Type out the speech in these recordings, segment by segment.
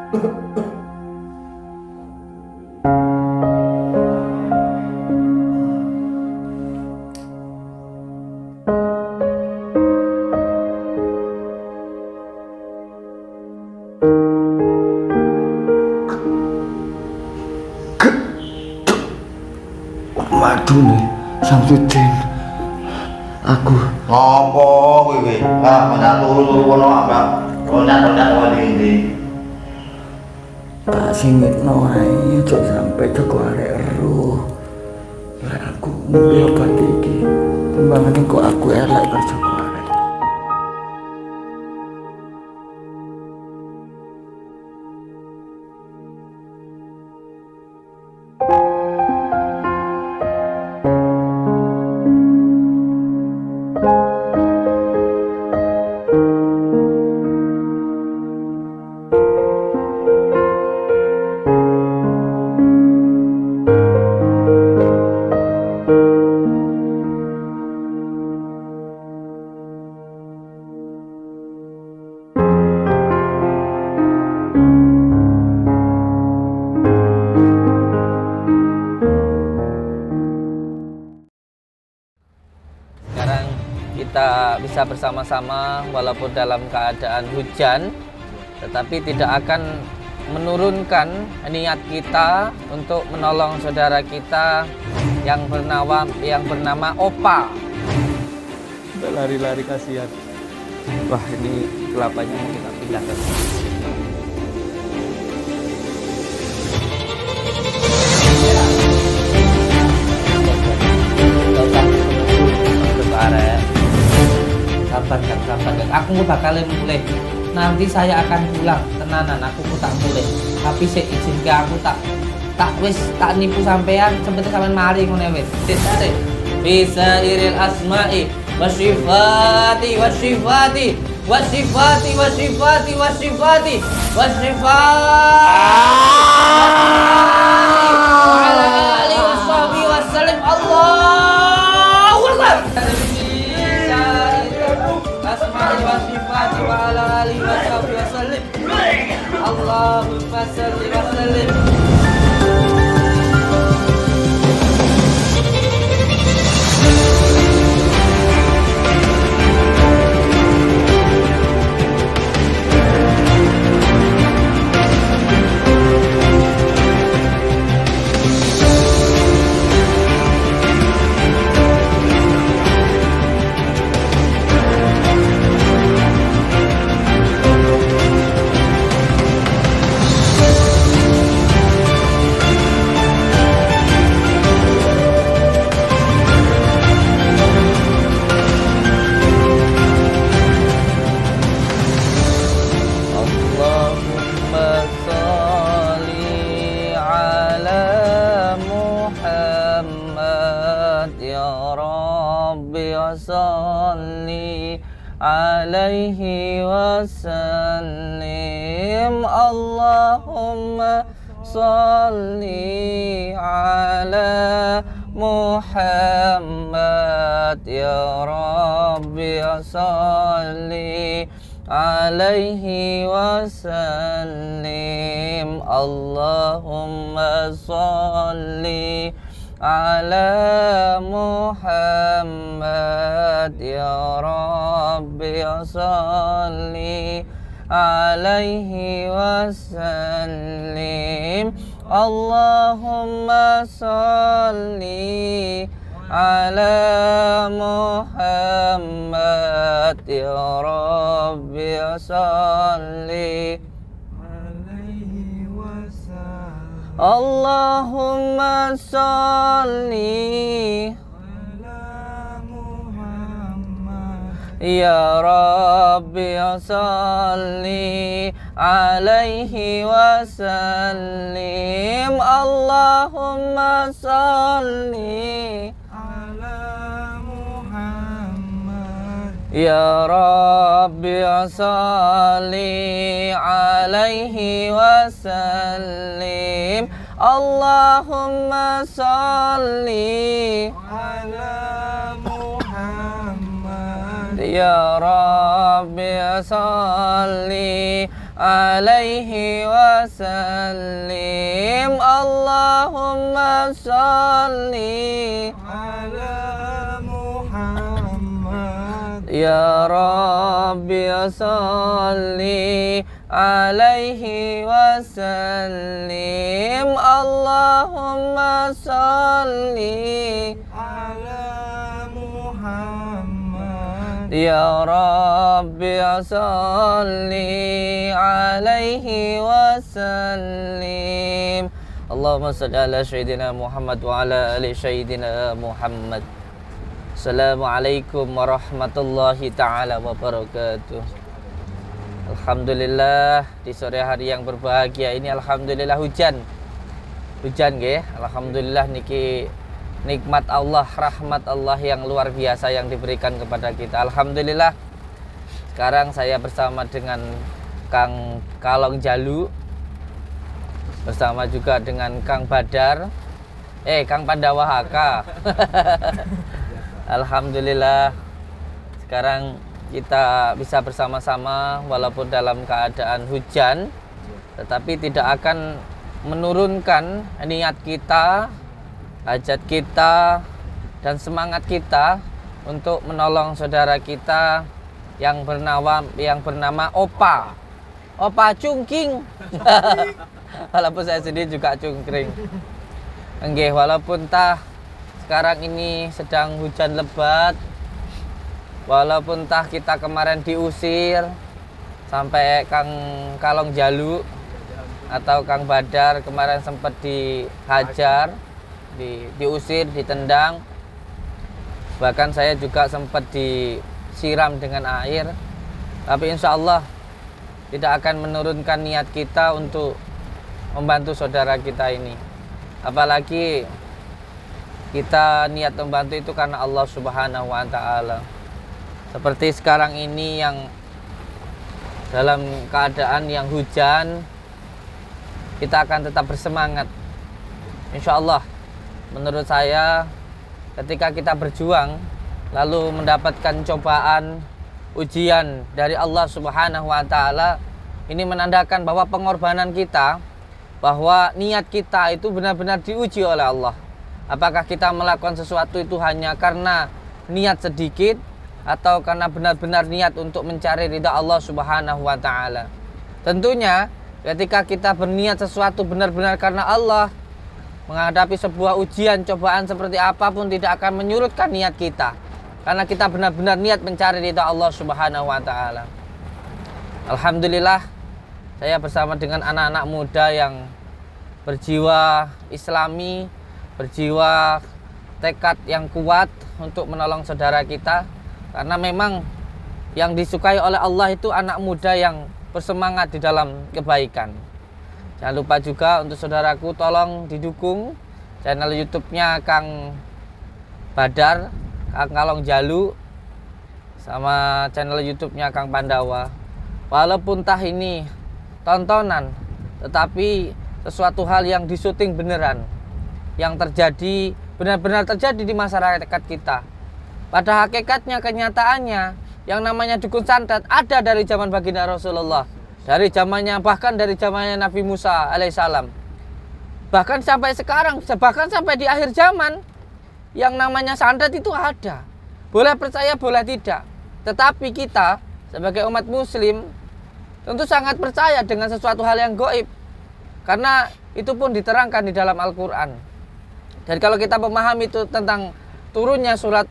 Waduh nih, Samsudin. Aku ngopo kowe? Ah, ora turu kono ambak. Ronat-ronat wali ndi. tak singitno ae aja sampe teko arek ero. Lek aku ngombe obat iki, timbangane kok aku elek kerja arek. Sekarang kita bisa bersama-sama walaupun dalam keadaan hujan, tetapi tidak akan menurunkan niat kita untuk menolong saudara kita yang bernama Opa. Udah lari-lari kasihan. Wah, ini kelapanya mau kita pindah ke sabar kan, aku bakal mulai. Nanti saya akan pulang, tenanan aku tak mulai. Tapi saya izin ke aku tak nipu sampean, sebentar sampean mari ngono wis. Sik. Bisa iril asma'i wasifati wasifati wasifati wasifati wasifati wasifati ala alihi washabihi wasallim. Allahu akbar. Asma'i wasifati wa ala alihi washabihi wasallim. Allahumma shalli wa sallim. Salli alaihi wasallim. Allahumma salli ala Muhammad ya Rabbi salli alaihi wasallim. Allahumma salli ala Muhammad ya Rabbi salli alaihi wasallim. Allahumma salli ala Muhammad ya Rabbi salli. Allahumma salli ala Muhammad ya Rabbi salli alaihi wasallim. Allahumma salli ala Muhammad ya Rabbi salli alaihi wasallim. Allahumma salli ala Muhammad Ya Rabbi salli alaihi wa sallim. Allahumma salli ala Muhammad. Ya Rabbi salli alaihi wa sallim. Allahumma salli Ala Muhammad. Ya Rabbi salli alaihi wa sallim. Allahumma salli ala Sayyidina Muhammad wa ala ali Sayyidina Muhammad. Assalamualaikum warahmatullahi ta'ala wabarakatuh. Alhamdulillah di sore hari yang berbahagia ini alhamdulillah hujan nggih. Alhamdulillah niki nikmat Allah, rahmat Allah yang luar biasa yang diberikan kepada kita. Alhamdulillah. Sekarang saya bersama dengan Kang Kalong Jalu, bersama juga dengan Kang Badar, Kang Pandawa HK. Alhamdulillah. Sekarang kita bisa bersama-sama walaupun dalam keadaan hujan, tetapi tidak akan menurunkan niat kita, hajat kita, dan semangat kita untuk menolong saudara kita yang bernama Opa Cungking. Walaupun saya sendiri juga cungkring. Enggih, walaupun sekarang ini sedang hujan lebat, walaupun kita kemarin diusir sampai Kang Kalong Jalu atau Kang Badar kemarin sempat dihajar, diusir, ditendang. Bahkan saya juga sempat disiram dengan air. Tapi insya Allah tidak akan menurunkan niat kita untuk membantu saudara kita ini. Apalagi kita niat membantu itu karena Allah Subhanahu wa Ta'ala. Seperti sekarang ini yang dalam keadaan yang hujan, kita akan tetap bersemangat. Insya Allah, menurut saya ketika kita berjuang lalu mendapatkan cobaan, ujian dari Allah Subhanahu wa Ta'ala, ini menandakan bahwa pengorbanan kita, bahwa niat kita itu benar-benar diuji oleh Allah. Apakah kita melakukan sesuatu itu hanya karena niat sedikit, atau karena benar-benar niat untuk mencari ridha Allah Subhanahu wa Ta'ala. Tentunya ketika kita berniat sesuatu benar-benar karena Allah, menghadapi sebuah ujian, cobaan seperti apapun tidak akan menyurutkan niat kita, karena kita benar-benar niat mencari ridha Allah Subhanahu wa Ta'ala. Alhamdulillah, saya bersama dengan anak-anak muda yang berjiwa Islami, berjiwa tekad yang kuat untuk menolong saudara kita. Karena memang yang disukai oleh Allah itu anak muda yang bersemangat di dalam kebaikan. Jangan lupa juga untuk saudaraku, tolong didukung channel YouTube-nya Kang Badar, Kang Kalong Jalu, sama channel YouTube-nya Kang Pandawa. Walaupun ini tontonan, tetapi sesuatu hal yang disuting beneran, yang terjadi, benar-benar terjadi di masyarakat kita. Pada hakikatnya, kenyataannya, yang namanya dukun santet ada dari zaman baginda Rasulullah, bahkan dari zamannya Nabi Musa alaihissalam, bahkan sampai sekarang, bahkan sampai di akhir zaman, yang namanya santet itu ada. Boleh percaya, boleh tidak. Tetapi kita sebagai umat Muslim tentu sangat percaya dengan sesuatu hal yang gaib, karena itu pun diterangkan di dalam Al-Quran. Dan kalau kita memahami itu tentang turunnya surat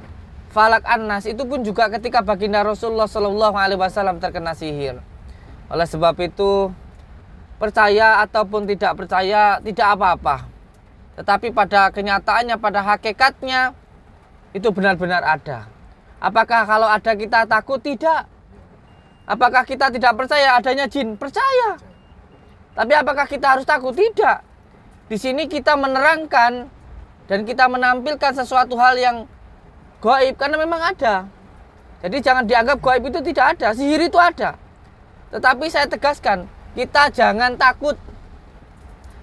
Falak An-Nas, itu pun juga ketika baginda Rasulullah SAW terkena sihir. Oleh sebab itu, percaya ataupun tidak percaya tidak apa-apa. Tetapi pada kenyataannya, pada hakikatnya, itu benar-benar ada. Apakah kalau ada kita takut? Tidak. Apakah kita tidak percaya adanya jin? Percaya. Tapi apakah kita harus takut? Tidak. Di sini kita menerangkan dan kita menampilkan sesuatu hal yang gaib, karena memang ada. Jadi jangan dianggap gaib itu tidak ada, sihir itu ada. Tetapi saya tegaskan, kita jangan takut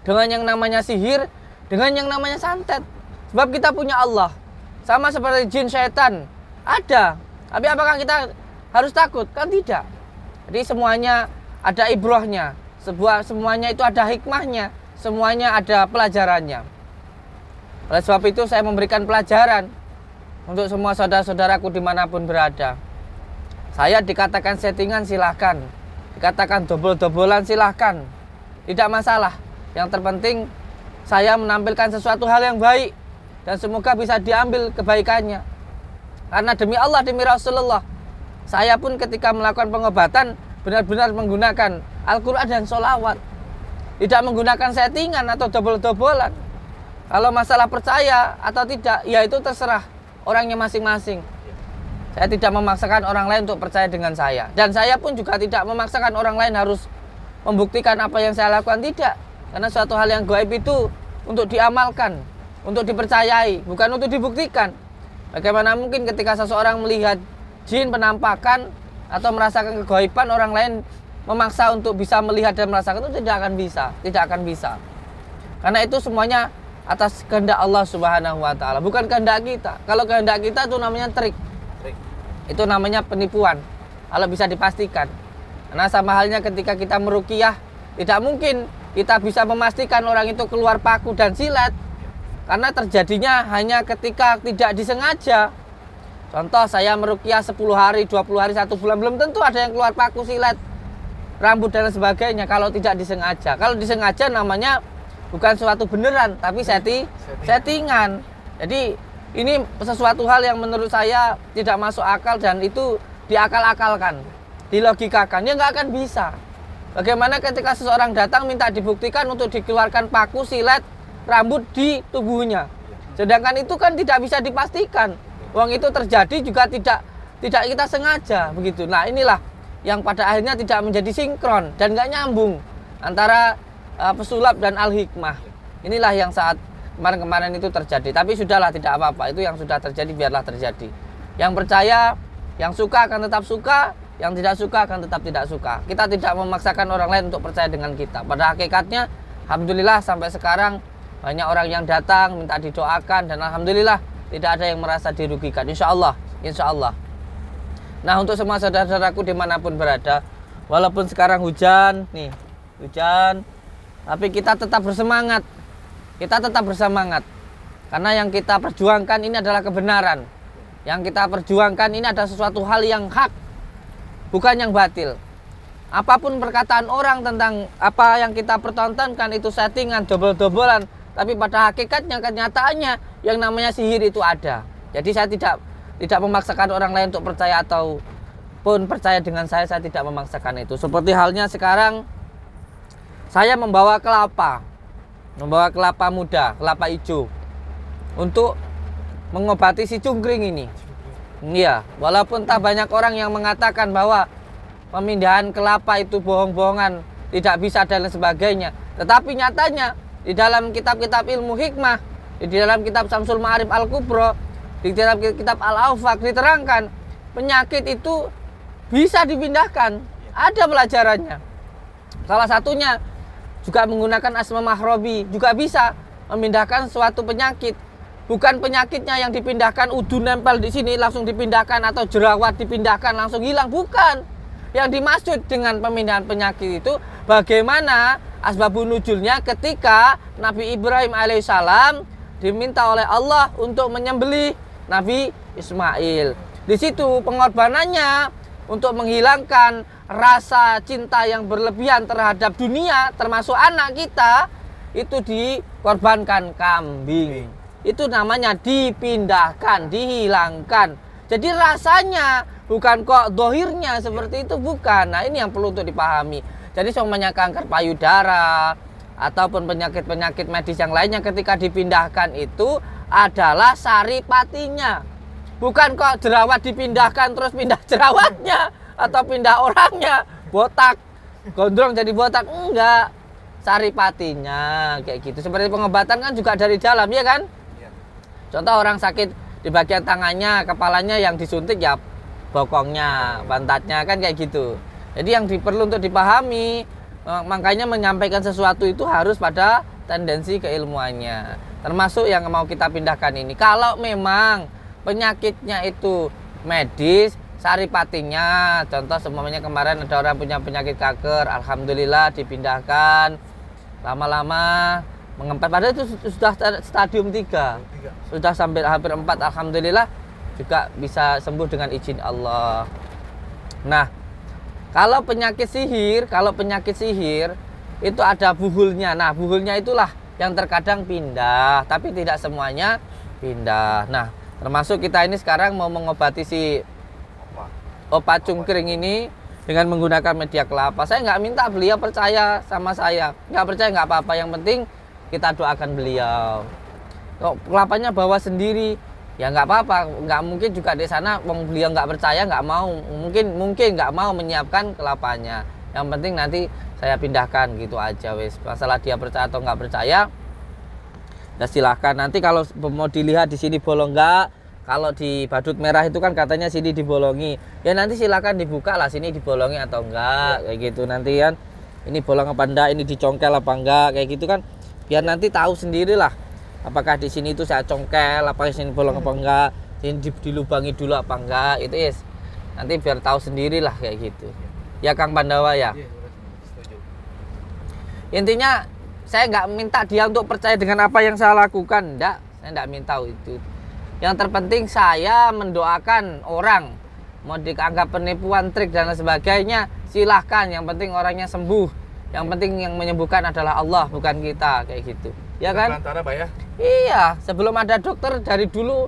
dengan yang namanya sihir, dengan yang namanya santet. Sebab kita punya Allah. Sama seperti jin, setan, ada. Tapi apakah kita harus takut? Kan tidak. Jadi semuanya ada ibrahnya, semuanya itu ada hikmahnya, semuanya ada pelajarannya. Oleh sebab itu saya memberikan pelajaran untuk semua saudara-saudaraku dimanapun berada. Saya dikatakan settingan silahkan, dikatakan dobol-dobolan silahkan, tidak masalah. Yang terpenting saya menampilkan sesuatu hal yang baik dan semoga bisa diambil kebaikannya. Karena demi Allah, demi Rasulullah, saya pun ketika melakukan pengobatan benar-benar menggunakan Al-Quran dan sholawat, tidak menggunakan settingan atau dobol-dobolan. Kalau masalah percaya atau tidak, ya itu terserah orangnya masing-masing. Saya tidak memaksakan orang lain untuk percaya dengan saya, dan saya pun juga tidak memaksakan orang lain harus membuktikan apa yang saya lakukan, tidak. Karena suatu hal yang gaib itu untuk diamalkan, untuk dipercayai, bukan untuk dibuktikan. Bagaimana mungkin ketika seseorang melihat jin penampakan atau merasakan kegaiban, orang lain memaksa untuk bisa melihat dan merasakan, itu tidak akan bisa. Karena itu semuanya atas kehendak Allah Subhanahu wa taala, bukan kehendak kita. Kalau kehendak kita itu namanya trik. Itu namanya penipuan. Kalau bisa dipastikan. Karena sama halnya ketika kita meruqyah, tidak mungkin kita bisa memastikan orang itu keluar paku dan silet. Karena terjadinya hanya ketika tidak disengaja. Contoh, saya meruqyah 10 hari, 20 hari, 1 bulan, belum tentu ada yang keluar paku, silet, rambut dan sebagainya kalau tidak disengaja. Kalau disengaja namanya bukan suatu beneran, tapi settingan. Jadi ini sesuatu hal yang menurut saya tidak masuk akal dan itu diakal-akalkan, dilogikakan. Ya nggak akan bisa. Bagaimana ketika seseorang datang minta dibuktikan untuk dikeluarkan paku, silet, rambut di tubuhnya, sedangkan itu kan tidak bisa dipastikan. Uang itu terjadi juga tidak kita sengaja begitu. Nah, inilah yang pada akhirnya tidak menjadi sinkron dan nggak nyambung antara pesulap dan al-hikmah. Inilah yang saat kemarin-kemarin itu terjadi. Tapi sudahlah, tidak apa-apa. Itu yang sudah terjadi, biarlah terjadi. Yang percaya, yang suka akan tetap suka, yang tidak suka akan tetap tidak suka. Kita tidak memaksakan orang lain untuk percaya dengan kita. Pada hakikatnya, alhamdulillah sampai sekarang banyak orang yang datang minta didoakan dan alhamdulillah tidak ada yang merasa dirugikan. Insya Allah. Nah, untuk semua saudara-saudaraku dimanapun berada, walaupun sekarang hujan, tapi kita tetap bersemangat. Karena yang kita perjuangkan ini adalah kebenaran. Yang kita perjuangkan ini adalah sesuatu hal yang hak, bukan yang batil. Apapun perkataan orang tentang apa yang kita pertontonkan itu settingan, dobol-dobolan, tapi pada hakikatnya, kenyataannya yang namanya sihir itu ada. Jadi saya tidak memaksakan orang lain untuk percaya ataupun percaya dengan saya tidak memaksakan itu. Seperti halnya sekarang saya membawa kelapa muda, kelapa hijau untuk mengobati si cungkring ini. Iya, walaupun tak banyak orang yang mengatakan bahwa pemindahan kelapa itu bohong-bohongan, tidak bisa dan lain sebagainya. Tetapi nyatanya di dalam kitab-kitab ilmu hikmah, di dalam kitab Syamsul Ma'arif Al-Kubro, di dalam kitab Al-Awfaq diterangkan penyakit itu bisa dipindahkan. Ada pelajarannya. Salah satunya juga menggunakan asma mahrobi, juga bisa memindahkan suatu penyakit. Bukan penyakitnya yang dipindahkan, udu nempel di sini langsung dipindahkan, atau jerawat dipindahkan langsung hilang, bukan. Yang dimaksud dengan pemindahan penyakit itu bagaimana asbabun nuzulnya ketika Nabi Ibrahim alaihissalam diminta oleh Allah untuk menyembelih Nabi Ismail. Di situ pengorbanannya untuk menghilangkan rasa cinta yang berlebihan terhadap dunia, termasuk anak kita, itu dikorbankan kambing. Itu namanya dipindahkan, dihilangkan. Jadi rasanya bukan kok dohirnya seperti itu, bukan. Nah, ini yang perlu untuk dipahami. Jadi semuanya kanker payudara ataupun penyakit-penyakit medis yang lainnya ketika dipindahkan itu adalah saripatinya. Bukan kok jerawat dipindahkan terus pindah jerawatnya atau pindah orangnya, botak, gondrong jadi botak, enggak. Saripatinya kayak gitu. Seperti pengobatan kan juga dari dalam, ya kan? Contoh orang sakit di bagian tangannya, kepalanya yang disuntik ya bokongnya, pantatnya, kan kayak gitu. Jadi yang perlu untuk dipahami, makanya menyampaikan sesuatu itu harus pada tendensi keilmuannya. Termasuk yang mau kita pindahkan ini. Kalau memang penyakitnya itu medis, saripatinya. Contoh semuanya kemarin ada orang punya penyakit kanker, alhamdulillah dipindahkan. Lama-lama mengempet, padahal itu sudah stadium 3. Sudah sampai hampir 4, alhamdulillah juga bisa sembuh dengan izin Allah. Nah, kalau penyakit sihir itu ada buhulnya. Nah, buhulnya itulah yang terkadang pindah, tapi tidak semuanya pindah. Nah, termasuk kita ini sekarang mau mengobati si opa cungkring ini dengan menggunakan media kelapa. Saya nggak minta beliau percaya sama saya, nggak percaya nggak apa-apa, yang penting kita doakan beliau. Kok kelapanya bawa sendiri, ya nggak apa-apa, nggak mungkin juga di sana beliau nggak percaya, nggak mau, mungkin nggak mau menyiapkan kelapanya. Yang penting nanti saya pindahkan gitu aja wes. Masalah dia percaya atau nggak percaya, ya silahkan. Nanti kalau mau dilihat di sini bolong nggak, kalau di badut merah itu kan katanya sini dibolongi, ya nanti silahkan dibuka lah sini dibolongi atau enggak kayak gitu nanti kan. Ini bolong apa enggak, ini dicongkel apa enggak kayak gitu kan, biar nanti tahu sendirilah. Apakah di sini itu saya congkel, apakah di sini bolong apa enggak, ini dilubangi dulu apa enggak, itu yes. Nanti biar tahu sendirilah kayak gitu. Ya Kang Pandawa ya. Intinya saya nggak minta dia untuk percaya dengan apa yang saya lakukan, enggak. Saya nggak minta itu. Yang terpenting saya mendoakan orang, mau dianggap penipuan, trik dan sebagainya, silahkan. Yang penting orangnya sembuh. Yang penting yang menyembuhkan adalah Allah, bukan kita kayak gitu. Ya kan? Perantara, Pak ya? Iya, sebelum ada dokter dari dulu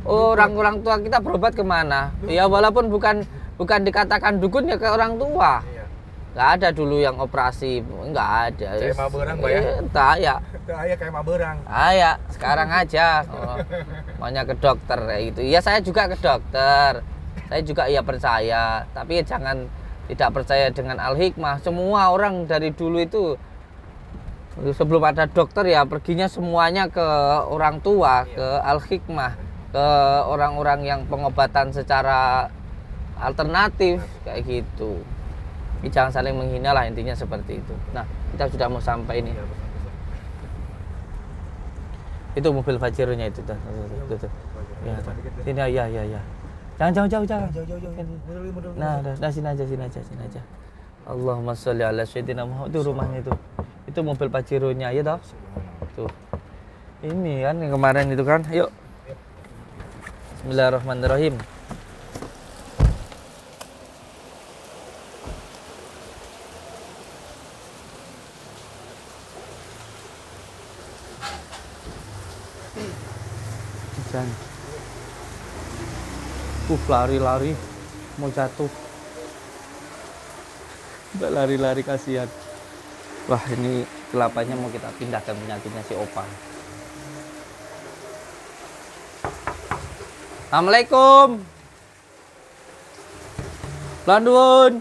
orang tua kita berobat kemana? Ya walaupun bukan dikatakan dukun ya ke orang tua. Iya. Nggak ada dulu yang operasi, nggak ada. Kayak maberang, Pak ya? Entah ya. Kayak maberang. Ya, sekarang aja. Maunya ke dokter kayak gitu. Ya saya juga ke dokter. Saya juga ya percaya, tapi jangan tidak percaya dengan al-hikmah. Semua orang dari dulu itu sebelum ada dokter ya perginya semuanya ke orang tua, ke al-hikmah, ke orang-orang yang pengobatan secara alternatif kayak gitu. Jadi jangan saling menghina lah, intinya seperti itu. Nah, kita sudah mau sampai ini. Itu mobil Fajironya itu tuh. Ya, sini ya. Jangan jauh. Nah, sini aja. Allahumma sholli ala sayyidina Muhammad. Itu rumahnya itu. Itu mobil Pajironya ya toh. Tuh. Ini kan yang kemarin itu kan. Yuk. Bismillahirrahmanirrahim. Jangan. Lari-lari mau jatuh. Mbak lari-lari kasihan. Wah, ini kelapanya mau kita pindahkan penyakitnya si opa. Assalamualaikum. Landun.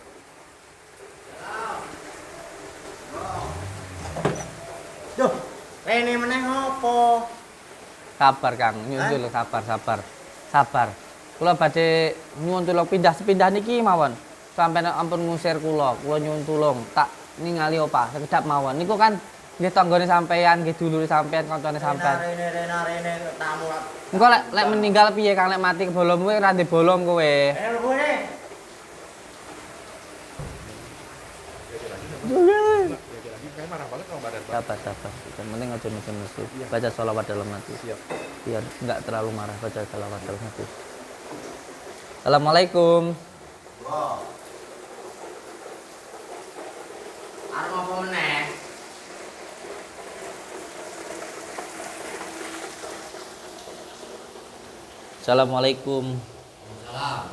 Duh, rene meneh ngopo? Sabar Kang, nyuwun tulung sabar. Kula badhe nyuwun tulung pindah niki mawon. Sampai ampun ngusir kula nyuwun tulung. Tak ningali opa, sekedap mawon. Niku kan nggih tanggane sampean, nggih dulure sampean, kancane sampean. Rene tamu. Engko lek meninggal piye Kang, lek mati kebolom kowe ora ndek bolong kowe. Sabar. Yang penting aja nesu. Baca sholawat dalam hati. Biar nggak terlalu marah, baca sholawat dalam hati. Assalamualaikum. Arep apa meneh? Assalamualaikum. Salam.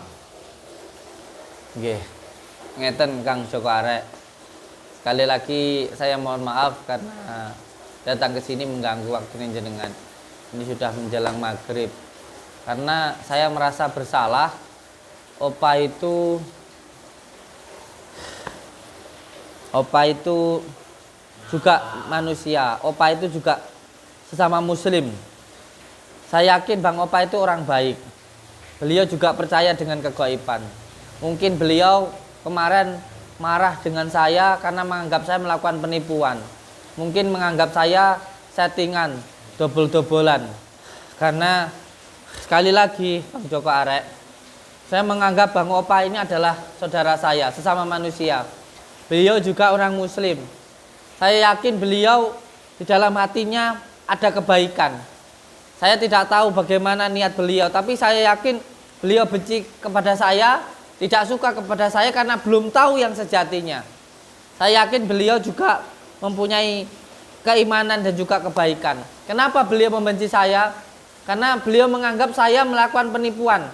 Nggih. Ngeten Kang Joko Arek. Sekali lagi saya mohon maaf karena datang ke sini mengganggu waktunya jenengan. Ini sudah menjelang maghrib. Karena saya merasa bersalah. Opa itu juga manusia. Opa itu juga sesama muslim. Saya yakin Bang Opa itu orang baik. Beliau juga percaya dengan kegaiban. Mungkin beliau kemarin marah dengan saya karena menganggap saya melakukan penipuan. Mungkin menganggap saya settingan, dobol-dobolan. Karena sekali lagi Bang Joko Arek, Saya menganggap Bang Opa ini adalah saudara saya, sesama manusia. Beliau juga orang muslim. Saya yakin beliau di dalam hatinya ada kebaikan. Saya tidak tahu bagaimana niat beliau, tapi saya yakin beliau benci kepada saya, tidak suka kepada saya karena belum tahu yang sejatinya. Saya yakin beliau juga mempunyai keimanan dan juga kebaikan. Kenapa beliau membenci saya? Karena beliau menganggap saya melakukan penipuan.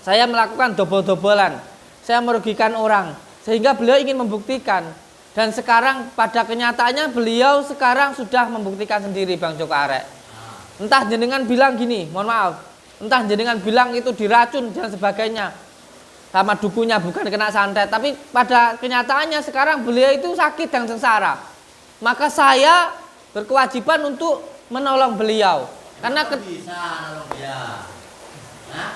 Saya melakukan dobol-dobolan. Saya merugikan orang. Sehingga beliau ingin membuktikan. Dan sekarang pada kenyataannya beliau sekarang sudah membuktikan sendiri Bang Joko Arek. Entah jenengan bilang gini, mohon maaf. Entah jenengan bilang itu diracun dan sebagainya. Sama dukunya bukan kena santet. Tapi pada kenyataannya sekarang beliau itu sakit dan sengsara. Maka saya berkewajiban untuk menolong beliau. Karena bisa nolong dia. Hah?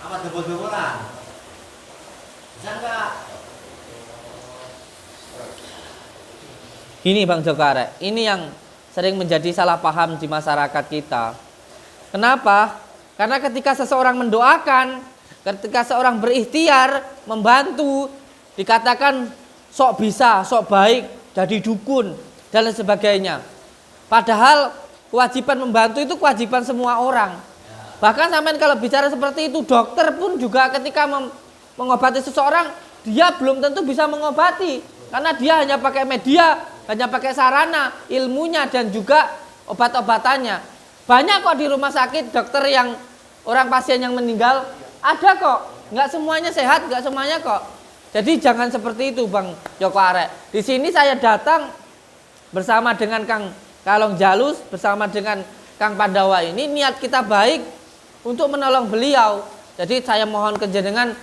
Apa dobol-dobolan? Bisa enggak? Gini Bang Joko Arek, ini yang sering menjadi salah paham di masyarakat kita. Kenapa? Karena ketika seseorang mendoakan, ketika seorang berikhtiar, membantu, dikatakan sok bisa, sok baik, jadi dukun, dan lain sebagainya. Padahal kewajiban membantu itu kewajiban semua orang. Bahkan sampai kalau bicara seperti itu, dokter pun juga ketika mengobati seseorang, dia belum tentu bisa mengobati. Karena dia hanya pakai media, hanya pakai sarana, ilmunya dan juga obat-obatannya. Banyak kok di rumah sakit dokter yang orang pasien yang meninggal, ada kok. Nggak semuanya sehat, nggak semuanya kok. Jadi jangan seperti itu Bang Joko Arek. Di sini saya datang bersama dengan Kang Kalong Jalus, bersama dengan Kang Pandawa ini, niat kita baik untuk menolong beliau. Jadi saya mohon kejenengan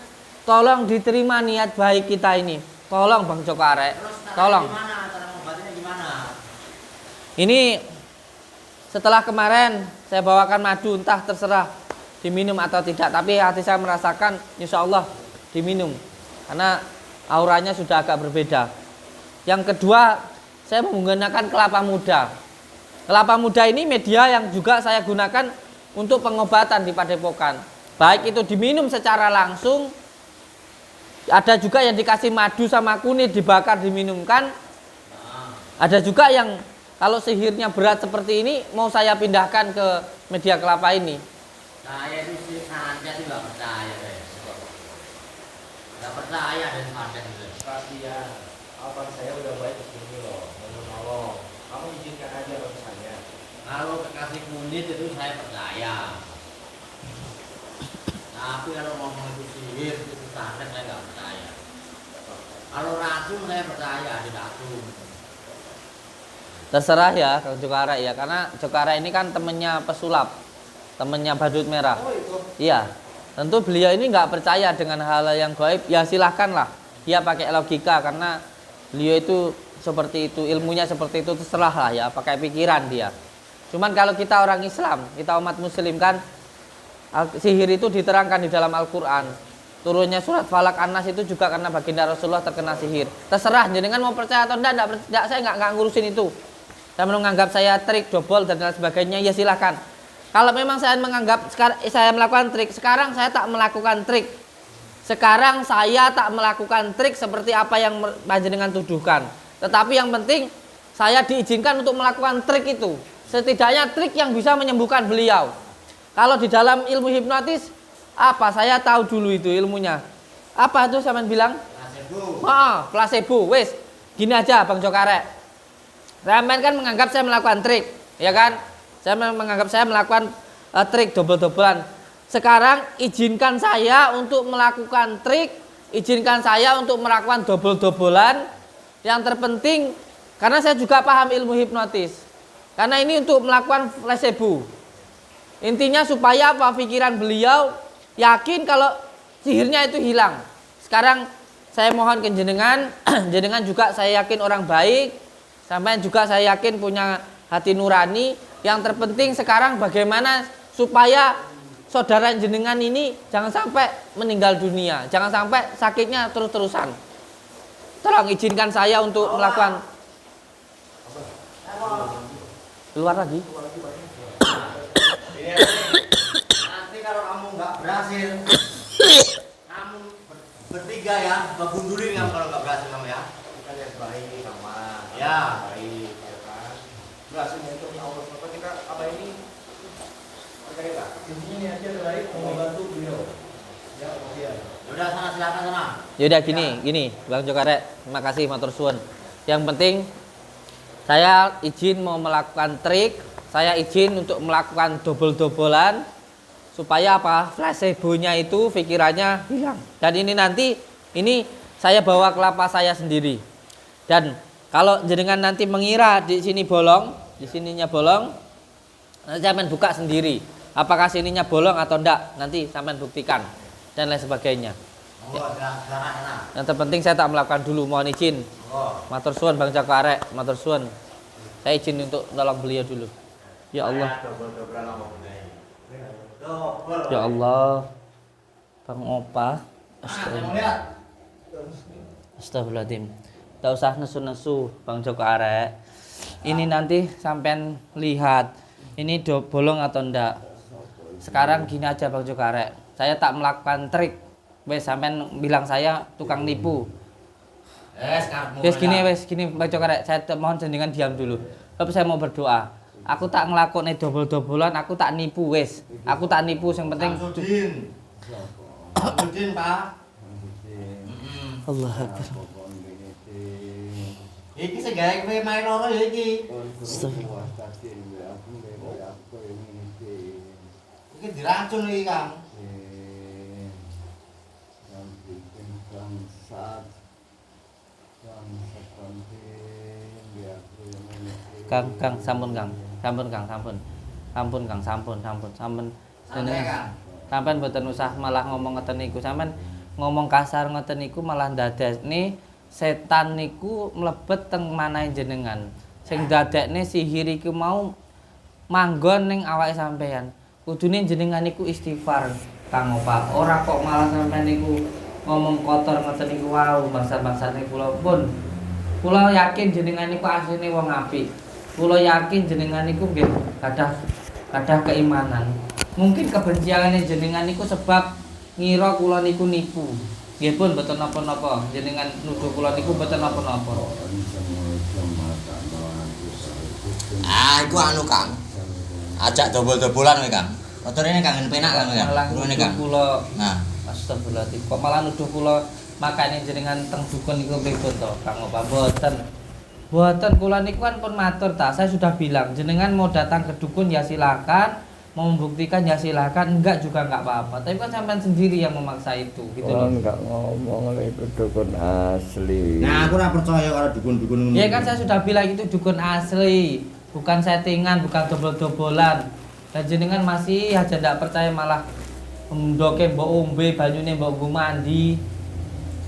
tolong diterima niat baik kita ini. Tolong Bang Joko Arek, tolong. Gimana? Cara mengobatinya gimana? Ini setelah kemarin saya bawakan madu, entah terserah diminum atau tidak, tapi hati saya merasakan insya Allah diminum karena auranya sudah agak berbeda. Yang kedua, saya menggunakan kelapa muda. Kelapa muda ini media yang juga saya gunakan untuk pengobatan di Padepokan. Baik itu diminum secara langsung, ada juga yang dikasih madu sama kunyit dibakar diminumkan. Ada juga yang kalau sihirnya berat seperti ini mau saya pindahkan ke media kelapa ini. Saya itu sih santet itu nggak percaya deh. Nggak percaya dan santet itu. Kasihan, abang saya udah baik begini loh, mau menolong. Kamu izinkan aja bang saya. Kalau kekasih kunyit itu saya percaya. Tapi kalau ngomong itu sihir, itu santet saya nggak percaya. Kalau racun saya percaya, di racun. Terserah ya Kang Joko Arek ya, karena Joko Arek ini kan temennya pesulap, temennya badut merah. Oh itu. Iya, tentu beliau ini nggak percaya dengan hal yang gaib. Ya silahkanlah, dia pakai logika karena beliau itu seperti itu, ilmunya seperti itu, terserah lah ya, pakai pikiran dia. Cuman kalau kita orang Islam, kita umat Muslim kan, sihir itu diterangkan di dalam Al-Quran. Turunnya surat Falak An-Nas itu juga karena baginda Rasulullah terkena sihir. Terserah jenengan mau percaya atau enggak, saya nggak ngurusin itu. Saya menganggap saya trik, dobol dan lain sebagainya, ya silahkan. Kalau memang saya menganggap saya melakukan trik, sekarang saya tak melakukan trik. Sekarang saya tak melakukan trik seperti apa yang panjenengan tuduhkan. Tetapi yang penting saya diizinkan untuk melakukan trik itu. Setidaknya trik yang bisa menyembuhkan beliau. Kalau di dalam ilmu hipnotis, apa saya tahu dulu itu ilmunya. Apa itu sampean bilang? Placebo. Placebo. Wes, gini aja Bang Joko Arek. Sampean kan menganggap saya melakukan trik, ya kan? Saya menganggap saya melakukan trik dobol-dobolan. Sekarang izinkan saya untuk melakukan trik, izinkan saya untuk melakukan dobol-dobolan. Yang terpenting karena saya juga paham ilmu hipnotis. Karena ini untuk melakukan placebo. Intinya supaya apa? Pikiran beliau yakin kalau sihirnya itu hilang. Sekarang saya mohon ke jenengan, jenengan juga saya yakin orang baik. Sampai juga saya yakin punya hati nurani. Yang terpenting sekarang bagaimana supaya saudara jenengan ini jangan sampai meninggal dunia, jangan sampai sakitnya terus-terusan. Tolong izinkan saya untuk melakukan. Keluar lagi. Nanti kalau kamu nggak berhasil, kamu bertiga ya, ngebundulin kamu kalau nggak berhasil kamu ya. Kita lihat baik sama. Ya. Baik, ya kan. Berhasilnya itu Allah. Ketika apa ini? Kita intinya ini aja terbaik mau membantu beliau. Ya, kemudian. Udah sana silakan sana. Yaudah gini Bang Jokarek, terima kasih matur suwun. Yang penting saya izin mau melakukan trik, saya izin untuk melakukan dobol-dobolan supaya apa? Placebo-nya itu pikirannya hilang. Dan ini nanti saya bawa kelapa saya sendiri. Dan kalau jenengan nanti mengira di sini bolong, di sininya bolong, nanti sampean buka sendiri. Apakah sininya bolong atau enggak? Nanti sampean buktikan dan lain sebagainya. Oh, silakan sana. Yang terpenting saya tak melakukan dulu, mohon izin. Oh. Matur suwun Bang Jokarek, matur suwun. Saya izin untuk nolong beliau dulu. Ya Allah. Dobel-dobelan sama bunda ini. Dobel. Ya Allah. Bang Opa. Saya mau lihat. Astagfirullahaladzim. Tak usah nesu-nesu Bang Jokarek. Ini nanti sampean lihat ini bolong atau enggak. Sekarang gini aja Bang Jokarek. Saya tak melakukan trik. Wes sampean bilang saya tukang nipu. Wes gini Bang Jokarek, saya mohon jenengan diam dulu. Sebab saya mau berdoa. Aku tak ngelakoni dobol-dobolan, aku tak nipu wes. Aku tak nipu, yang penting Samsudin, Pak. Allah Akbar. Iki segawe kowe main loro ya iki. Iki diracun iki, Kang. Kang, sampun Kang. Sampean mboten usah malah ngomong ngeten niku. Sampean ngomong kasar ngeten niku malah ndadekne setan niku mlebet teng manahe jenengan. Sing ndadekne sihir iku mau manggon ning awake sampean. Kudune jenengan niku istighfar, Kang Opa. Ora kok malah sampean niku ngomong kotor ngeten niku wau bangsa-bangsane kula pun. Kula yakin jenengan niku asline wong apik. Kula yakin jenengan niku nggih kadah keimanan. Mungkin kebenciane jenengan niku sebab ngira kula niku nipu. Nggih pun mboten napa-napa. Jenengan nuduh kula niku mboten napa-napa. Ah, iku anu, Kang. Ajak dobol-dobolan kowe, Kang. Motorine Kang penak Kang ya. Ngene Kang. Kula. Nah, Astagfirullahaladzim. Kok malah nuduh kula makane jenengan teng dukun niku pripun to, Kang Opa? Mboten kula niku kan pun matur ta. Saya sudah bilang, jenengan mau datang ke dukun ya silakan, mau membuktikan ya silakan, enggak juga enggak apa-apa. Tapi kan sampean sendiri yang memaksa itu, gitu loh. Enggak ngomong itu dukun asli. nah aku ora percaya karo dukun-dukun ngono. Ya kan saya sudah bilang itu dukun asli, bukan settingan, bukan dobol-dobolan. Dan jenengan masih aja ndak percaya malah ndoke mbok ombe banyune mbok nggo mandi.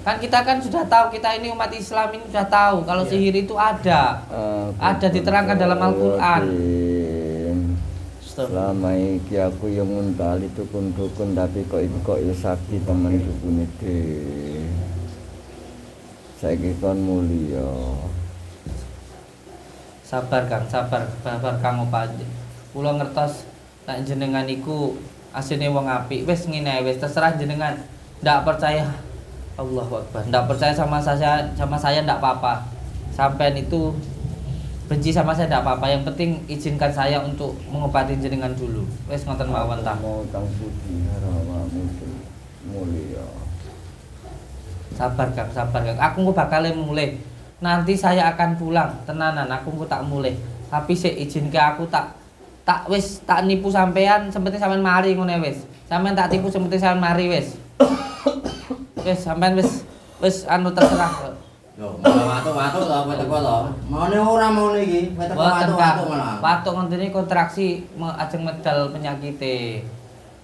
Kan kita kan sudah tahu, kita ini umat Islam ini sudah tahu kalau sihir itu ada. Ada diterangkan dalam Al-Qur'an. Selama iki aku yang nguntali dukun-dukun tapi kok sakti temen dukun itu. Saiki kon mulia. Sabar Kang Opa. Kula ngertos nek jenengan iku asline wong apik. Wis ngene wis terserah jenengan. Ndak percaya Allahu Akbar. Ndak percaya sama saya ndak apa-apa. Sampean itu benci sama saya ndak apa-apa. Yang penting izinkan saya untuk mengobati jenengan dulu. Wis ngoten mawon ta. Mau kang putih rawamu mulia. Sabar Kang. Aku bakal mulai. Nanti saya akan pulang. Tenanan aku tak mulai. Tapi sik izinke aku tak nipu sampean seperti sampean mari ngene wis. Sampean tak tipu seperti sampean mari wis. Wis sampean wis anu terserah. Lho, malah watu-watu to kowe teko to. Maune ora maune iki, kowe teko watu-watu malah. Watuk ngoten iki kontraksi ajeng medal penyakite.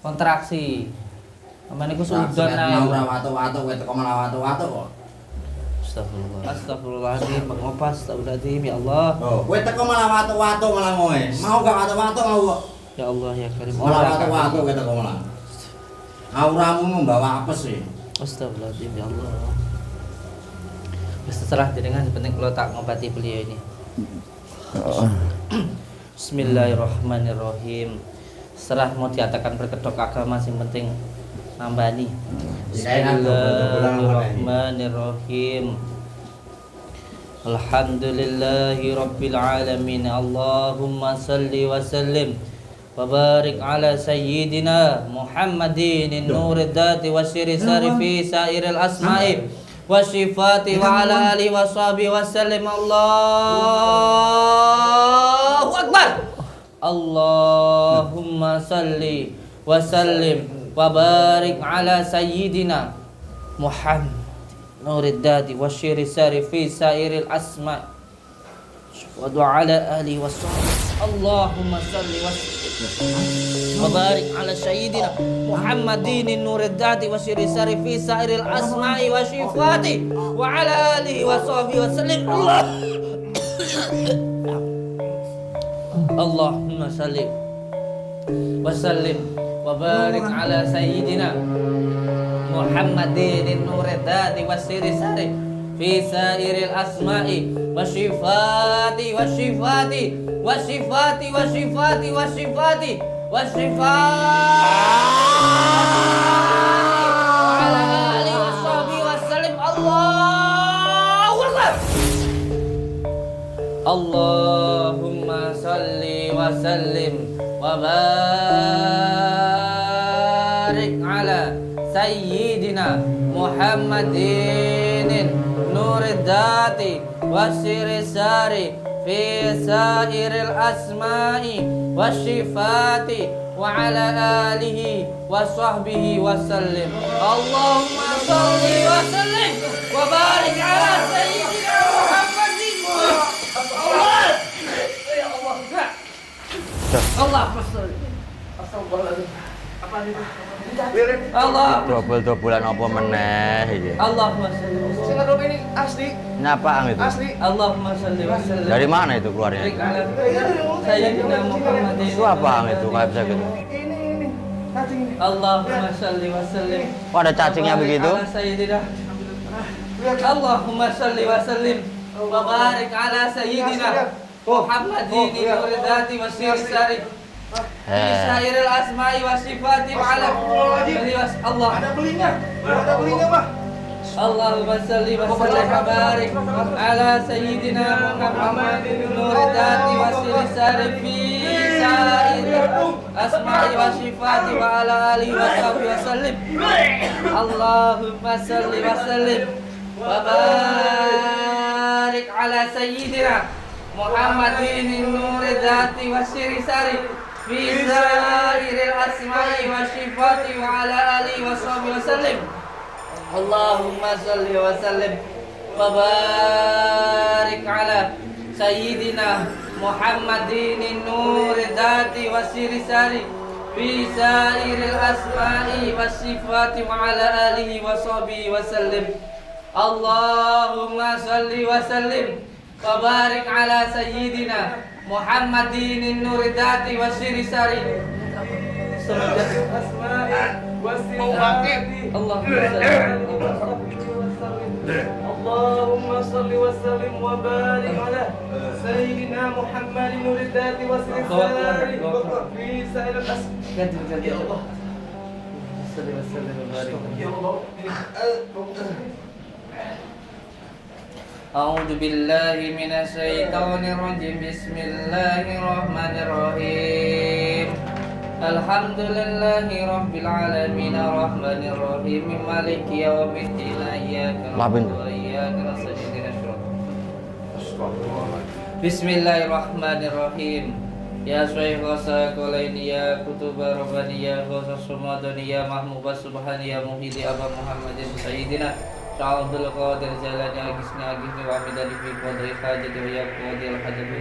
Kontraksi. Sampeyan niku suudon ae. Ora watu-watu kowe teko malah watu-watu kok. Astagfirullahaladzim, Bang Opa, astagfirullahaladzim, ya Allah. Oh, kowe teko malah watu-watu malah kowe. Mau gak watu-watu mau kok. Ya Allah ya Karim. Malah watu-watu kowe teko malah. Auramu membawa apes sih. Astagfirullahaladzim, ya Allah. Terserah jenengan, penting kalau tak ngobati beliau ini. Bismillahirrahmanirrahim. Serah mau diatakan berkedok agama sing penting nambani. Bismillahirrahmanirrahim. Alhamdulillahi rabbil alamin. Allahumma salli wa sallim wa barik ala sayyidina Muhammadin nuril dati wa syiri sarifi sairil asma'i wa sifati wa ala alihi wa sahbihi wa sallim. Allahu akbar. Allahumma salli wa sallim wa barik ala sayyidina Muhammad nurid dati wa syiri sari fi sairil asma wa ala alihi wa sahbihi. Allahumma salli wa sallim wa barik ala sayyidina Muhammadin nurid dati wa syiri sari fi sairil asma'i wa sifati wa ala alihi wa sahbihi wa sallim. Allahumma salli wa sallim wa barik ala sayyidina Muhammadin nurid dati wa syiri sari fi sairil asma'i wa sifati wa sifati wa sifati wa sifati wa sifati wa sifati ala alihi wa sahbihi wa sallim. Allahu akbar. Allahumma salli wa sallim wa barik ala sayyidina Muhammadin nurid dati wa syiri sari fi sairil asma'i wa sifati wa ala alihi wa sahbihi wa sallim. Allahumma salli wa sallim wa barik ala sayyidina Muhammadin. Allah Allah Dobel-dobelan apa meneh iki? Allahumma sholli wa Sing sallim. ini asli. Nyapaan itu? Asli. Allahumma sholli wa sallim. Dari mana itu keluarnya? Barik ala sayyidina Muhammadin. Itu apaan itu kayak bisa gitu? Ini cacing ini. Allahumma sholli wa sallim. Kok ada cacingnya begitu? Ala sayyidina. Allahumma sholli wa sallim wa barik ala sayyidina Muhammadin nurid dati wa syiri sari fi sairil asma'i wa sifati wa ala alihi wa Allah. Ada belinya. Ada belinya, Pak. Allahumma salli wa sallim wa barik ala sayyidina Muhammadin nurid dati wa syiri sari fi sairil asma'i wa sifati wa ala alihi wa sahbihi wa sallim. Allahumma salli wa sallim wa barik ala sayyidina Muhammadin nurid dati wa syiri sari fi sairil asma'i wa sifati wa ala alihi wa sahbihi wa sallim. Allahumma salli wa sallim wa barik ala sayyidina Muhammadin nurid dati wa syiri sari fi sairil asma'i wa sifati wa ala alihi wa sahbihi wa sallim. Allahumma salli wa sallim wa barik ala sayyidina Muhammadin nurid dati wa syiri sari Allahumma salli wa sallim wa barik ala sayyidina Muhammadin nurid dati wa syiri sari fi sairil asma'i. Ya Allah. Ya Allah. A'udzu billahi minasy syaithanir rajim. Bismillahirrahmanirrahim. Alhamdulillahi rabbil alamin arrahmanir rahim maliki yaumiddin iyyaka na'budu wa iyyaka nasta'in Bismillahirrahmanirrahim. Ya Syekh Qasaqalaini ya Kutuba Rabbani ya Khusus Sumadani ya Mahmubah Subhani ya Muhidi Aba Muhammadin Sayyidina Sya'abdul Qadir Jalani Agisni Agisni wa Amidani fi Qadri Khajati wa Yaqwadil Hajati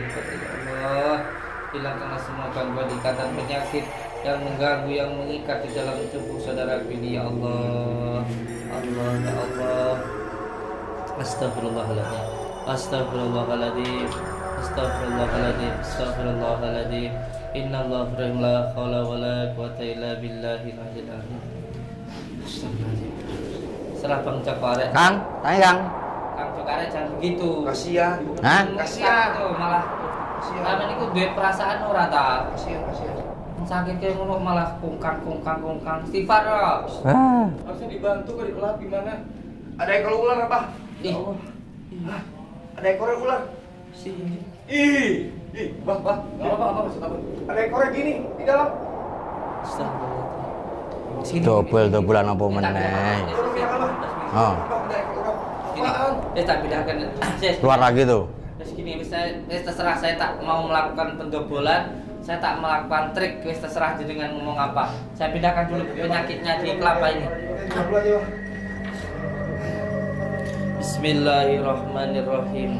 Allah. Hilangkanlah semua gangguan ikatan penyakit yang mengganggu, yang mengikat di dalam tubuh saudara ini ya Allah. Allah ya Allah. Astagfirullahaladzim. Astagfirullahaladzim. Astagfirullahaladzim. Astagfirullahaladzim. Innallaha rahim la haula wala quwwata illa billahil aliyyil azim. Astagfirullahaladzim. Serah Bang Cokare. Kang, tanya Kang. Kang Cokare jangan begitu. Kasihan. Hah? Kasihan tuh malah. Kasihan. Sampeyan iku duwe perasaan ora ta? Kasihan. sakit kayak ngono malah kungkang. Istighfar ya. Harusnya dibantu kali ular gimana? Ada ekor ular apa? Ih. Hah? Ada ekor ular? Ih, bah, nggak apa-apa maksud apa? Ada ekornya gini di dalam. Sini. Dobel-dobelan apa meneh. Oh. Ada ekor ular. Ini tak pindahkan. Keluar lagi tuh. Terus gini, wis terserah saya tak mau melakukan pendobolan, saya tak melakukan trik, wis terserah dengan ngomong apa. Saya pindahkan dulu penyakitnya di kelapa ini. Dulu aja, Bang. Bismillahirrahmanirrahim.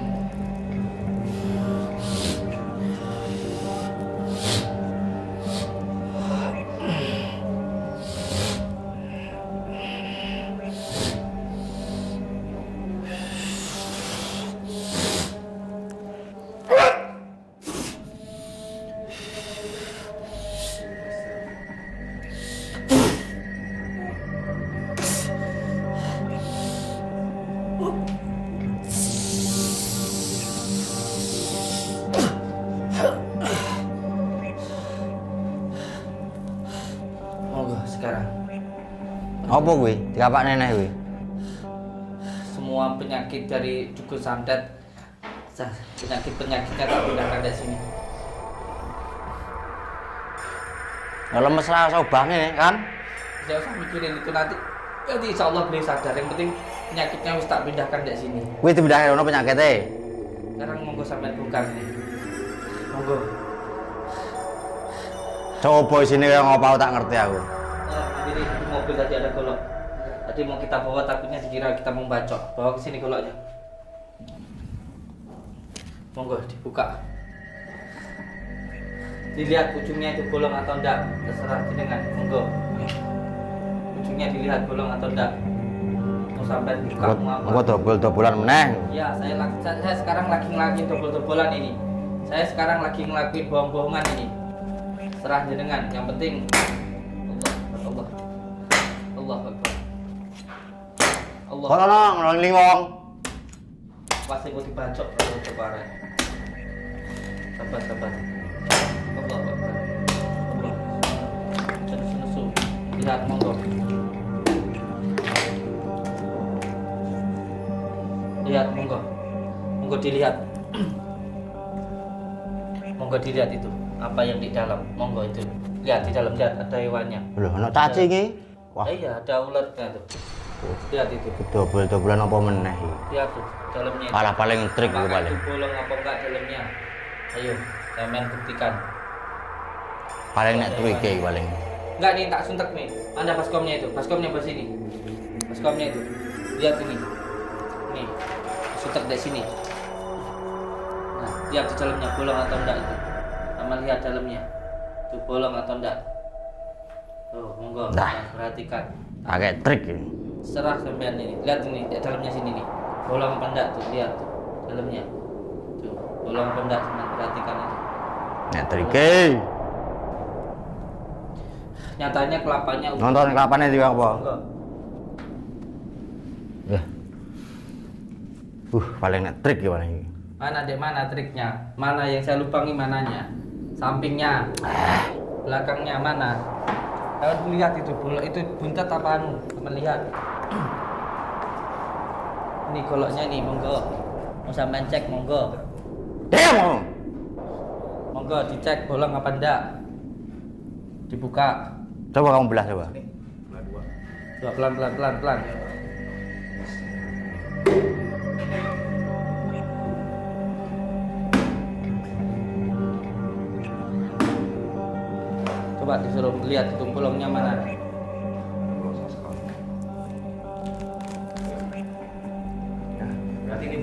Monggo sekarang. Apa kuwi? Dikapak neneh kuwi. Semua penyakit dari dukun santet, penyakitnya tak pindahkan dari sini. Ya lemes lah sobange kan. Jangan usah mikirin itu nanti insya Allah beliau sadar. Yang penting penyakitnya harus tak pindahkan dari sini. Kuwi dipindahe ono penyakite. Sekarang monggo sampai bongkar nih. Monggo. Coba isine kaya ngopo tak ngerti aku. Jadi di mobil tadi ada golok. Tadi mau kita bawa takutnya dikira kita mau bacok. Bawa ke sini goloknya. Monggo dibuka. Dilihat ujungnya itu bolong atau enggak, terserah jenengan. Monggo. Ujungnya dilihat bolong atau enggak. Mau sampai buka mau apa? Engko dobel-dobelan meneh. Ya, saya sekarang lagi ngelakuin dobel-dobelan ini. Saya sekarang lagi ngelakuin bohong-bohongan ini. Serah jenengan, yang penting Allah Akbar. Allah. Kok ono ngeling wong. Pasti mau dibacok kalau kemarin. Sabar. Allah Akbar. Allah. Nesu. Lihat monggo. Lihat monggo. Monggo dilihat. Monggo dilihat itu. Apa yang di dalam? Monggo itu. Lihat di dalam, lihat ada hewannya. Lho ono cacing iki. Wah, Iya, ada ularnya tuh. Lihat itu. dobel-dobelan apa meneh iki. Lihat tuh dalamnya. Malah paling trik itu Apakah paling. itu bolong apa enggak dalamnya? Ayo, sampean buktikan. Paling nek trike iki paling. Enggak nih, tak suntek nih. Mana baskomnya itu? Baskomnya di sini. Baskomnya itu. Lihat ini. Nih. Suntek dari sini. Nah, lihat di dalamnya bolong atau enggak itu. Sama lihat dalamnya. Tuh bolong atau enggak. Tuh, monggo. Nah. Perhatikan. Pakai trik ini. Serah sampean ini. Lihat ini, di dalamnya sini nih. Bolong apa enggak tuh? Lihat tuh. Dalamnya. Tuh, bolong apa enggak? Cuman perhatikan itu. Nek trike. Nyatanya kelapanya Nonton kelapane iki apa? Enggak. Ya. Paling nek trik iki paling iki. Mana dek, mana triknya? Mana yang saya lupangi mananya? Sampingnya, belakangnya mana? Kalau lihat itu bola itu buntet apa anu? Teman lihat. Ini goloknya nih, monggo. Mau sampean cek monggo. Demo. Monggo dicek bolong apa enggak? Dibuka. Coba kamu belah coba. Coba pelan. Coba disuruh lihat itu bolongnya mana. Berarti ini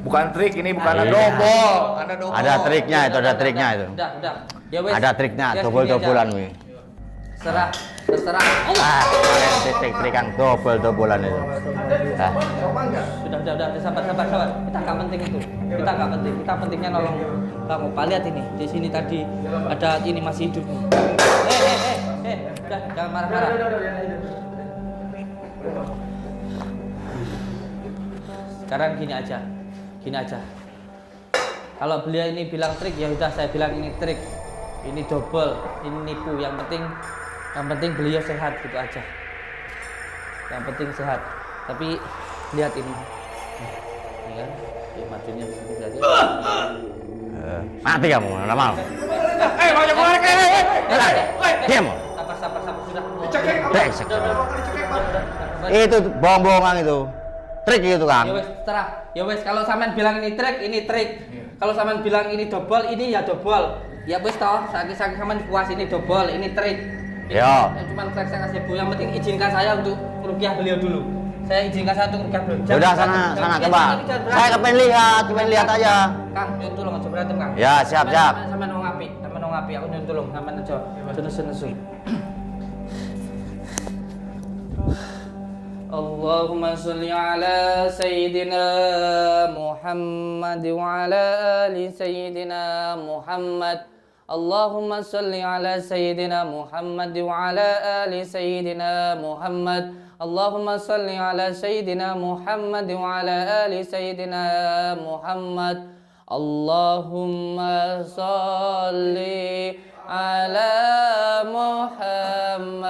bukan trik, ini bukan Ada. dobol. Ada dobol. Ada triknya itu, ada triknya itu. Udah. Ya wes. Ada triknya, Ya, dobel-dobelan segini wi. aja. Terserah. Ah, kalian trik-trikan dobel-dobelan itu. Ah, Coba enggak? Sudah, sabar. Kita nggak penting itu. Kita nggak penting. Kita pentingnya nolong Bang Opa. Lihat ini. Di sini tadi ada ini masih hidup nih. Udah, jangan marah-marah. Sekarang gini aja. Kalau beliau ini bilang trik, ya udah saya bilang ini trik. Ini double, ini nipu. Yang penting beliau sehat gitu aja. Yang penting sehat. Tapi lihat ini. Ini kan, ya, majunya begini berarti. Mati kamu, nggak mau. Mau keluar diam. Sabar sudah. Brengsek. Itu bohong-bohongan itu. Trik itu kan. Ya wes, terah. Ya wes, kalau sampean bilang ini trik. Kalau sampean bilang ini double, ini ya double. Ya wes toh, saking sampean puas ini double, ini trik. Ya. Cuma flex yang kasih Bu. Yang penting izinkan saya untuk merukyah beliau dulu. Saya izinkan saya untuk merukyah beliau. Udah sana coba. Saya kepengen lihat aja. Kang, nyun tulung aja berantem, Kang. Ya, siap. Sampean mau ngapi, aku nyun tulung, sampean aja. Nesu. Allahumma sholli ala sayyidina Muhammad wa ala ali sayyidina Muhammad. Allahumma sholli ala sayyidina Muhammad wa ala ali sayyidina Muhammad. Allahumma sholli ala sayyidina Muhammad wa ala ali sayyidina Muhammad. Allahumma sholli ala Muhammad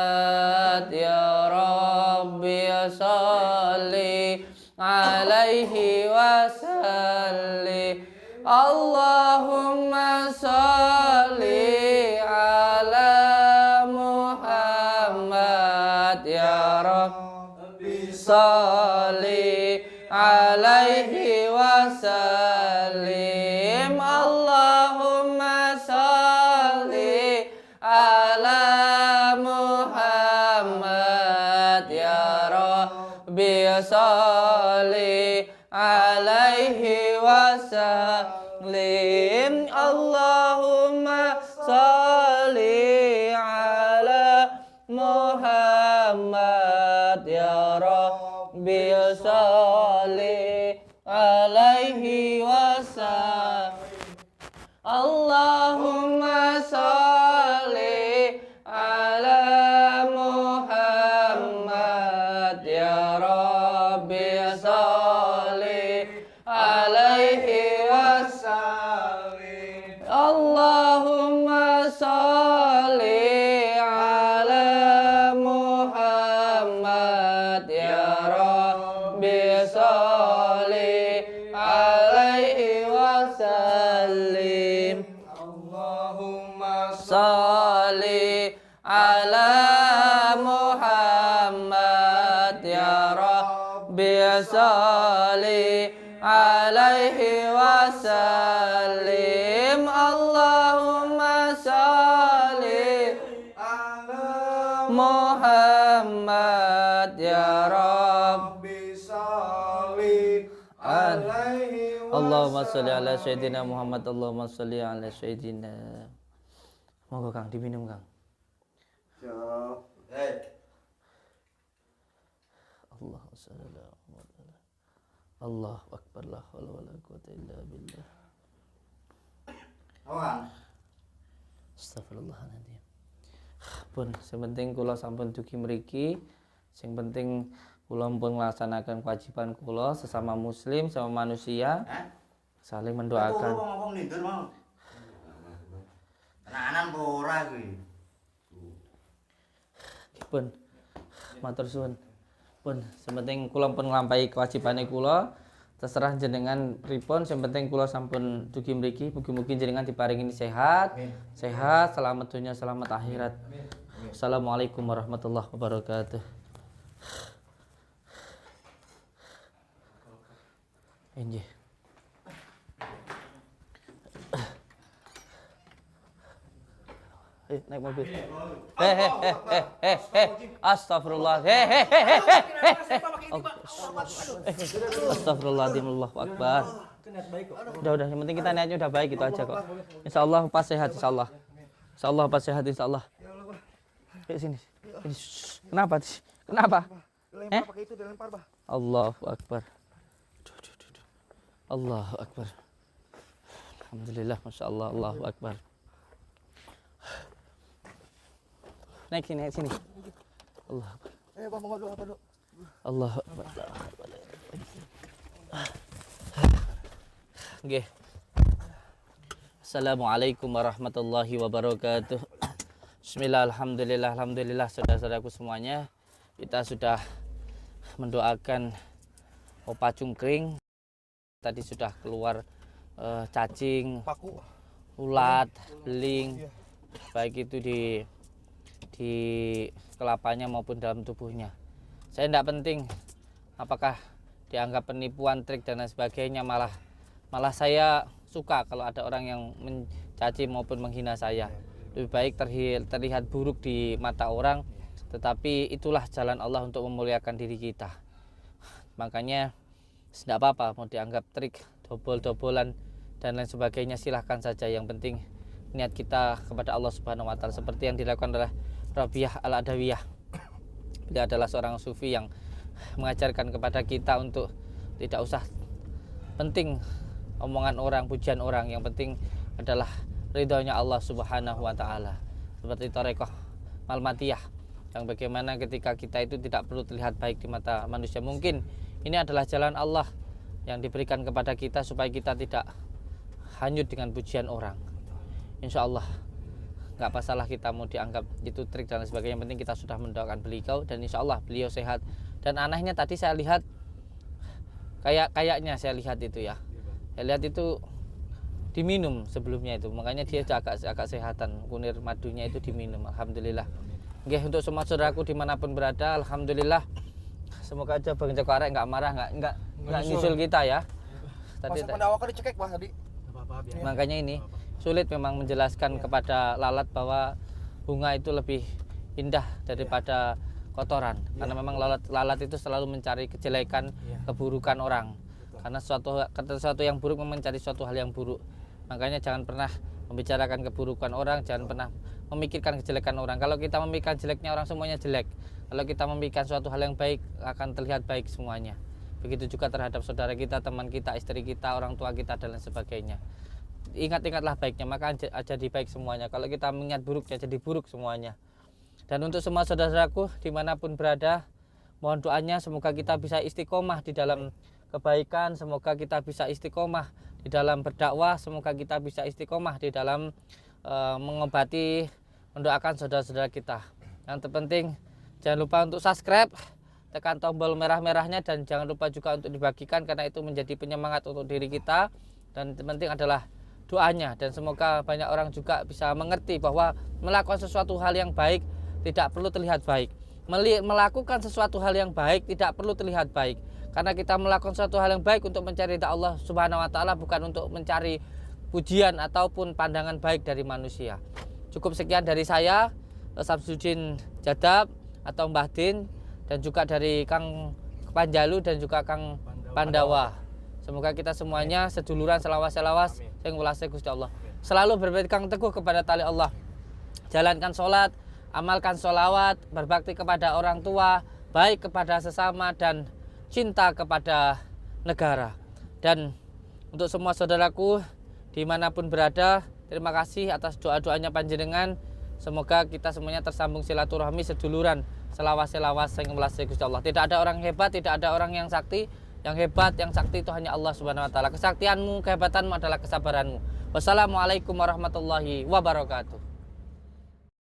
ya Rabbi sholli alaihi wa salli. Allahumma sholli ala Muhammad ya Rabbi sholli alaihi wa sallim. Allahumma sholli ala Muhammad ya Rabbi sholli alaihi wa sallim. Allahumma sholli ala Muhammad ya Rabbi sholli alaihi wa sallim. Allahumma sholli ala Muhammad ya Rabbi sholli alaihi wa sallim. Allahumma sholli ala Muhammad ya Rabbi sholli alaihi wa sallim. Allahumma sholli ala Muhammad ya Rabbi sholli alaihi wa sallim. Allahumma sholli ala Muhammad ya Rabbi sholli alaihi wa sallim. Allahumma sholli ala sayyidina Muhammad. Allahumma sholli ala sayyidina. Monggo Kang diminum Kang. Allahu sallallahu Allahu akbar, la haula wala quwwata illa billah. Astagfirullahaladzim. Pun sementing kula sampun dugi mriki, sing penting kula pun melaksanakan kewajiban kula sesama muslim, sama manusia, saling mendoakan. Ngomong nindur mau. Tenanan ora kuwi. Pun matur suwun. Pun sementing kula pun nglampahi kewajibane kula, terserah jenengan pripun, sing penting kula sampun dugi mriki, mugi-mugi jenengan diparingi sehat, sehat, selamat dunia, selamat akhirat. Assalamualaikum warahmatullahi wabarakatuh. Injih. Naik mobil. Astagfirullah. Astagfirullahaladzim, Allahu Akbar. Udah, yang penting kita niatnya udah baik, itu aja kok. Insyaallah pas sehat, insyaallah. Insyaallah pas sehat, insyaallah. Sini. Kenapa? Allahu Akbar. Allahu Akbar. Alhamdulillah, Masya Allah, Allahu Akbar. Naik sini. Allah Akbar. Allah Akbar. Nggih. Assalamualaikum warahmatullahi wabarakatuh. Bismillah, alhamdulillah, saudara-saudaraku semuanya. Kita sudah mendoakan Opa Cungkring. Tadi sudah keluar cacing, ulat, beling, baik itu di kelapanya maupun dalam tubuhnya. Saya tidak penting apakah dianggap penipuan, trik dan lain sebagainya, malah saya suka kalau ada orang yang mencaci maupun menghina saya. Lebih baik terlihat buruk di mata orang, tetapi itulah jalan Allah untuk memuliakan diri kita. Makanya tidak apa-apa mau dianggap trik, dobol-dobolan dan lain sebagainya, silahkan saja. Yang penting niat kita kepada Allah Subhanahu wa Ta'ala, seperti yang dilakukan oleh Rabi'ah Al-Adawiyah. Dia adalah seorang sufi yang mengajarkan kepada kita untuk tidak usah penting omongan orang, pujian orang, yang penting adalah ridhonya Allah Subhanahu wa Ta'ala. Seperti Thariqah Malmatiyah, yang bagaimana ketika kita itu tidak perlu terlihat baik di mata manusia. Mungkin ini adalah jalan Allah yang diberikan kepada kita supaya kita tidak hanyut dengan pujian orang. Insya Allah nggak masalah kita mau dianggap itu trik dan lain sebagainya. Yang penting kita sudah mendoakan beliau dan insya Allah beliau sehat. Dan anehnya tadi saya lihat kayaknya saya lihat itu ya. Saya lihat itu diminum sebelumnya itu, makanya dia agak sehatan. Kunir madunya itu diminum. Alhamdulillah. Oke, untuk semua saudaraku dimanapun berada, alhamdulillah. Semoga aja Bang Joko Arek nggak marah, nggak nyusul kita ya. Tadi awak dicekek Mas tadi. Makanya ini sulit memang menjelaskan kepada lalat bahwa bunga itu lebih indah daripada kotoran, karena memang lalat itu selalu mencari kejelekan, keburukan orang. Karena sesuatu yang buruk mencari suatu hal yang buruk. Makanya jangan pernah membicarakan keburukan orang, jangan pernah memikirkan kejelekan orang. Kalau kita memikirkan jeleknya orang, semuanya jelek. Kalau kita memikirkan suatu hal yang baik, akan terlihat baik semuanya. Begitu juga terhadap saudara kita, teman kita, istri kita, orang tua kita dan lain sebagainya. Ingat-ingatlah baiknya, maka jadi baik semuanya. Kalau kita mengingat buruknya, jadi buruk semuanya. Dan untuk semua saudaraku dimanapun berada, mohon doanya semoga kita bisa istiqomah di dalam kebaikan, semoga kita bisa istiqomah di dalam berdakwah, semoga kita bisa istiqomah di dalam mengobati, mendoakan saudara-saudara kita. Yang terpenting jangan lupa untuk subscribe, tekan tombol merah-merahnya, dan jangan lupa juga untuk dibagikan karena itu menjadi penyemangat untuk diri kita. Dan terpenting adalah doanya, dan semoga banyak orang juga bisa mengerti bahwa melakukan sesuatu hal yang baik tidak perlu terlihat baik. Melakukan sesuatu hal yang baik tidak perlu terlihat baik. Karena kita melakukan suatu hal yang baik untuk mencari ridha Allah Subhanahu wa Ta'ala, bukan untuk mencari pujian ataupun pandangan baik dari manusia. Cukup sekian dari saya, Samsudin Jadab atau Mbah Din, dan juga dari Kang Panjalu dan juga Kang Pandawa. Semoga kita semuanya seduluran selawas sing welase Gusti Allah. Selalu berpegang teguh kepada tali Allah. Jalankan sholat, amalkan sholawat, berbakti kepada orang tua, baik kepada sesama, dan cinta kepada negara. Dan untuk semua saudaraku dimanapun berada, terima kasih atas doa-doanya panjenengan. Semoga kita semuanya tersambung silaturahmi seduluran selawas yang melase Gusti Allah. Tidak ada orang hebat, tidak ada orang yang sakti. Yang hebat, yang sakti itu hanya Allah Subhanahu wa Ta'ala. Kesaktianmu, kehebatanmu adalah kesabaranmu. Wassalamualaikum warahmatullahi wabarakatuh.